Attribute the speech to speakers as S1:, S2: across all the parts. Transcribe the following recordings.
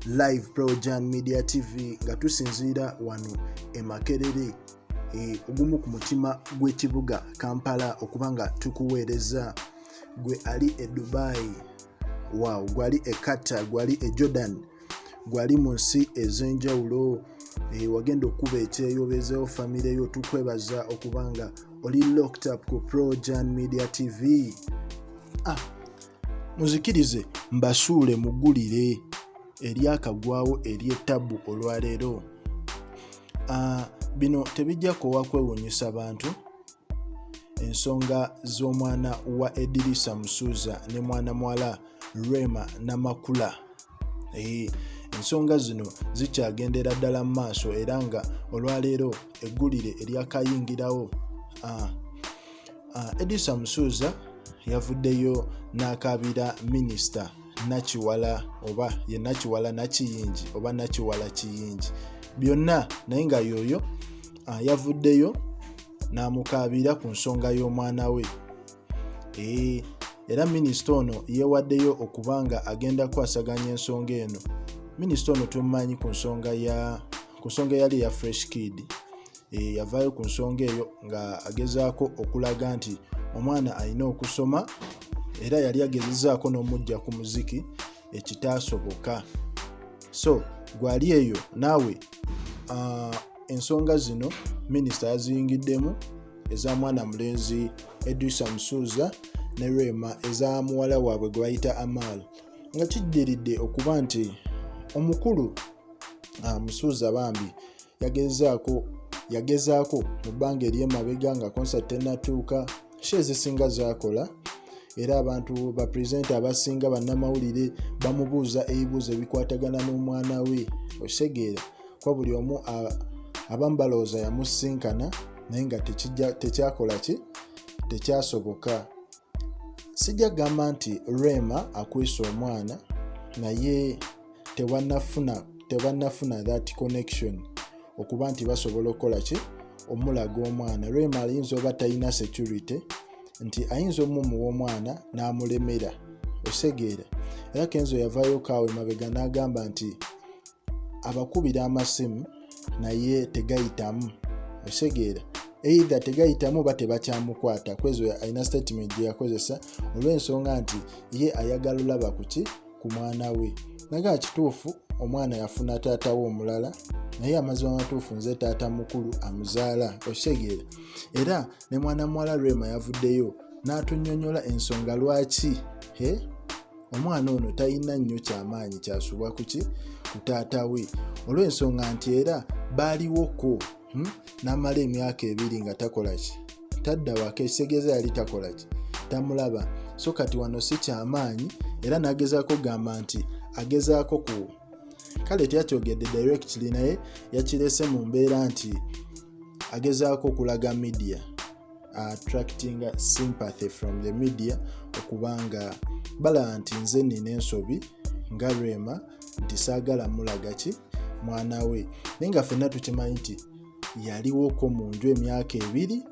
S1: live Projan Media TV nga tusinziira wano e Makerere ogumu ku mutima gw'ekibuga Kampala okubanga tukuweereza gwe ali e Dubai, wow, gwali e Qatar, gwali e Jordan, gwali mu nsi ez'enjawulo, wagenda okuba ekyeyobezeewo famire yo, tukwebaza okubanga oli locked up ku Projan Media TV. Muzikirize mbasuule mugulire eryakagwawo ery'ettabu olwaleero. Bino tebijja kuwa kwewuunyisa bantu, ensonga z'omwana wa Eddy Musuuza ne mwana muwala Rema Namakula. Ensonga zino zikyagendera ddala mu maaso era nga olwaleero eggulire eryakayingirawo. Eddy Musuuza yavuddeyo n'akaabira Minister Nakiwala, oba ye Nakiwala Nakiyingi oba Nakiwala Kiyingi byonna, naye nga yoyo yavuddeyo n'amukaabira ku nsonga y'omwana we. Era minisita ono yeewaddeyo okubanga agenda kwasaganya ensonga eno. Minisita ono tumumanyi ku nsonga yali ya Fresh Kid. Yavaayo ku nsonga eyo nga agezaako okulaga nti omwana alina okusoma, era yali agezezaako n'omujja ku muziki ekitaasoboka. So gwali eyo naawe ensonga zino minisita yaziyingiddemu, eza mwana mulenzi Eddy Musuuza ne Rema eza muwala waabwe gwe bayita Amaal, nga kijjiridde okuba nti omukulu Musuuza bambi yagezaako mu bbanga ery'emabega nga concert tennatuuka, she ezisinga zaakola, era abantu ba presenter abasinga bannamawulire bamubuuza ebibuuzo ebikwatagana n'omwana we, osegeera kwa buli omu abamu balowooza yamusinkana naye nga tekyakola ki, tekyasoboka. Sijja kugamba nti Rema akwesa omwana, naye tebannafuna that connection okuba nti basobola okukola ki, omulaga omwana. Rema ayinza oba talina security nti ayinza omumuwa omwana n'amulemera, osegeera. Era Kenzo yavaayo kaawe mabega n'agamba nti abakubira amasimu naye tegayitamu, osegeera, either tegayitamu oba tebakyamukwata. Kwezo alina statement gye yakozesa olw'ensonga nti ye ayagala olaba ku mwana we. Naga kituufu omwana yafuna taatawe omulala, naye amazima amatuufu nze taata mukulu amuzaala, osegeera. Era ne mwana muwala Rema yavuddeyo n'atunnyonnyola ensonga lwaki omwana ono talina nnyo kyamaanyi kyasubwa ku taata we, olw'ensonga nti era baaliwoko n'amala emyaka 2 nga takola ki, tadda waka, ekitegeeza yali takola ki, tamulaba. So kati wano si kyamaanyi, era n'agezaako gamba nti agezaako ku kale teyakyogedde directly, naye yakirese mu mbeera nti agezaako okulaga media, attracting sympathy from the media, okubanga balaba nti nze nina ensobi nga Rema, nti saagala mulaga ki mwana we. Naye nga ffenna tukimanyi nti yaliwoko mu nju emyaka 2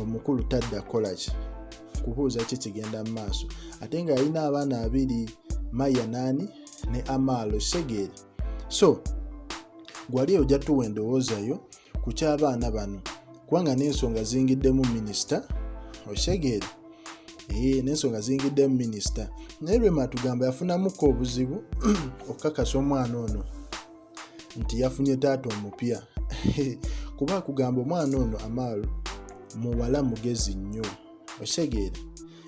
S1: omukulu tadda kola ki, kubuuza ki kigenda mu maaso, ate nga yalina abaana 2, Maya nani ne Amaal, osegeera. So gwali ojja tuwa endowoozayo ku ky'abaana bano, kubanga n'ensonga zingiddemu minisita, osegeera. N'ensonga zingiddemu minisita, naye Rema tugamba yafunamuko obuzibu okukakasa omwana ono nti yafunye taata omupya. Kuba kugamba omwana ono Amaal muwala mugezi nnyo, osegeera,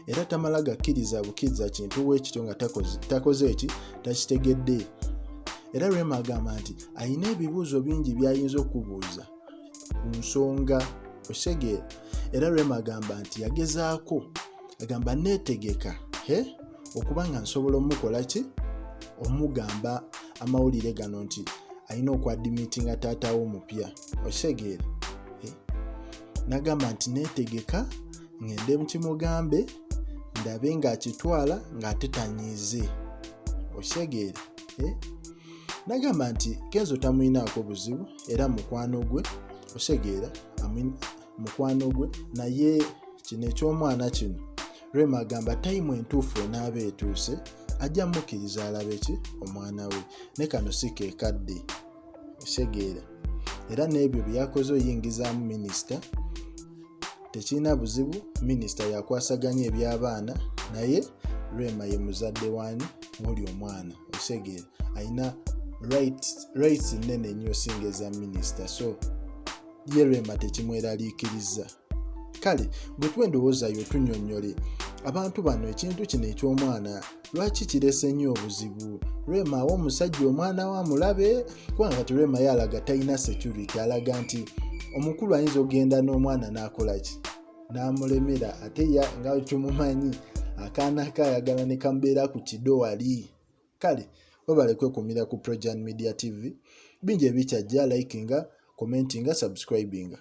S1: era tamala gakkiriza bukkiriza kintu bwekityo nga takoze eki, takitegedde. Era Rema agamba nti alina ebibuuzo bingi by'ayinza okubuuza ku nsonga, osegeera. Era Rema agamba nti yagezaako, agamba neetegeka okuba nga nsobola omukola ki, omugamba amawulire gano nti alina okwadimitinga taatawo omupya, osegeera. Nagamba nti neetegeka ngende mukimugambe ndabe ng'akitwala ng'ate tanyiize, osegeera. Nagamba nti Kenzo tamuyinaako buzibu, era mukwano gwe, osegeera, mukwano gwe, naye kino eky'omwana kino Rema agamba time entuufu enaaba etuuse ajja mukkiriza alabe ki omwana we ne kano si keekadde osegeera era n'ebyo byakoze oyingizaamu minisita tekirina buzibu minisita yakwasaganya eby'abaana naye Rema ye muzadde waani muli omwana osegeera alina rights nnene nnyo osinga minisita so ye Rema tekimweraliikiriza kale gwe twendowoozayo tunyonnyole abantu bano ekintu kino eky'omwana lwaki kirese nnyo obuzibu Rema awa omusajja omwana wa mulabe kubanga kati Rema yalaga talina security alaga nti omukulu ayinza ogenda n'omwana n'akola ki n'amulemera ate nga tumumanyi akaana kayagala ne kamubeera ku kido wali kale webale kwekumira ku Projan Media TV bingi ebikyajja likinga commentinga subscribinga